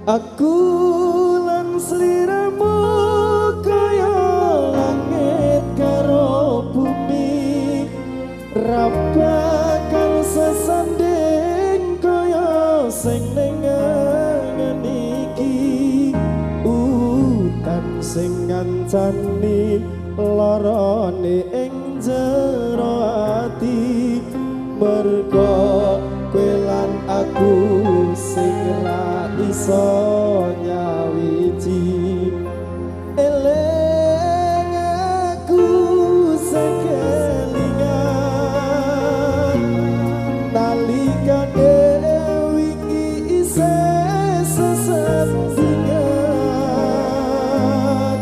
Aku lan sliramu kaya langit karo bumi, ra bakal sesanding kaya sing ning angen iki. Utan sing ngancani larane ing jero ati, mergo kowe lan aku sing ra iso nyawiji. Eling aku sekelingan nalikane wingi isih sesandingan,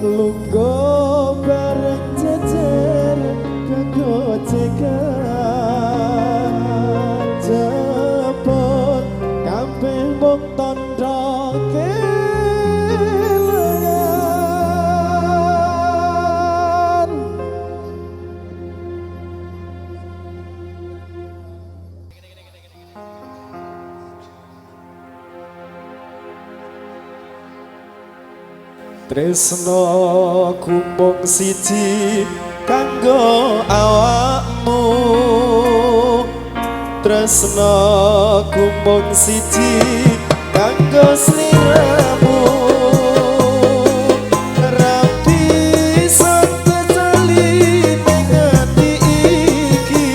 lungguh bareng jejer kegojegan, jebot kabeh mung tandha kelengan. Tresno kumpung siji kanggo awakmu, tresno kumpung siji kanggo sliramu. Rapi satu jali ning ati iki,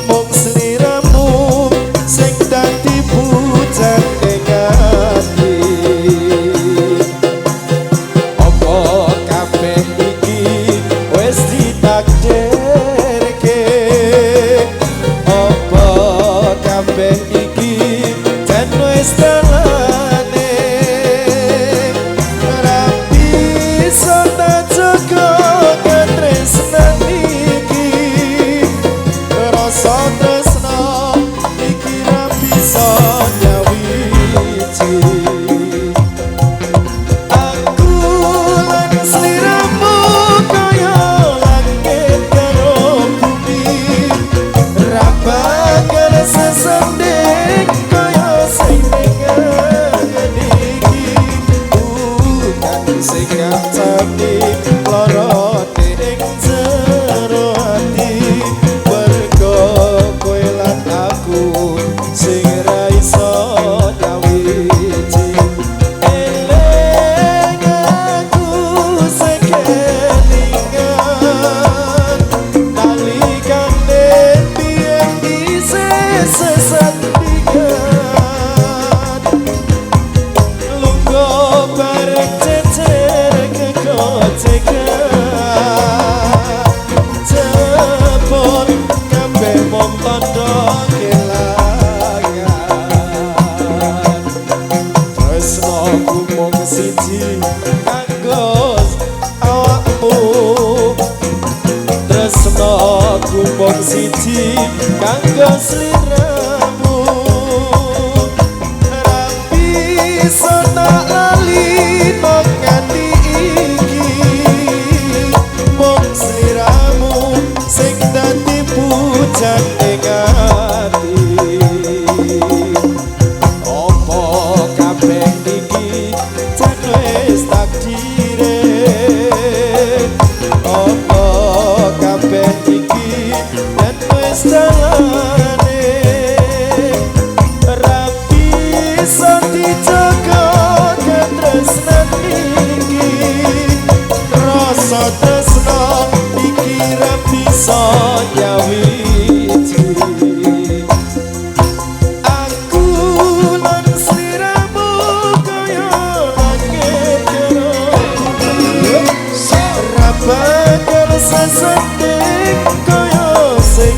mung sliramu sing dadi pujan ning ati. Apa kabeh iki wis ditakdirke? Apa kabeh iki jan wis dalane? Ora bisa tak jaga katresnan iki, rasa tresno iki ra bisa nyawiji. Aku lan sliramu kaya langit karo bumi, ra bakal sesanding kaya sing ning angen iki. Bukan sing ngancani larane ing jero ati, mergo kowe lan aku sing ra iso nyawiji. Eling aku sekelingan nalikane biyen isih sesandingan, lungguh bareng jejer kegojegan, jebot kabeh mung tandha kelangan. Tresno kumung siji kanggo awakmu, tresno kumung siji kanggo sliramu. Ra bisa tak lali nang nganti iki, mung sliramu sing dadi pujan ning ati. Apa kabeh iki jan wis takdire? Apa kabeh iki jan wis dalane? Ra bisa dijaga katresnan iki, rasa tresno iki ra bisa nyawiji. Aku lan sliramu kaya langit karo bumi, ra bakal sesanding kaya sing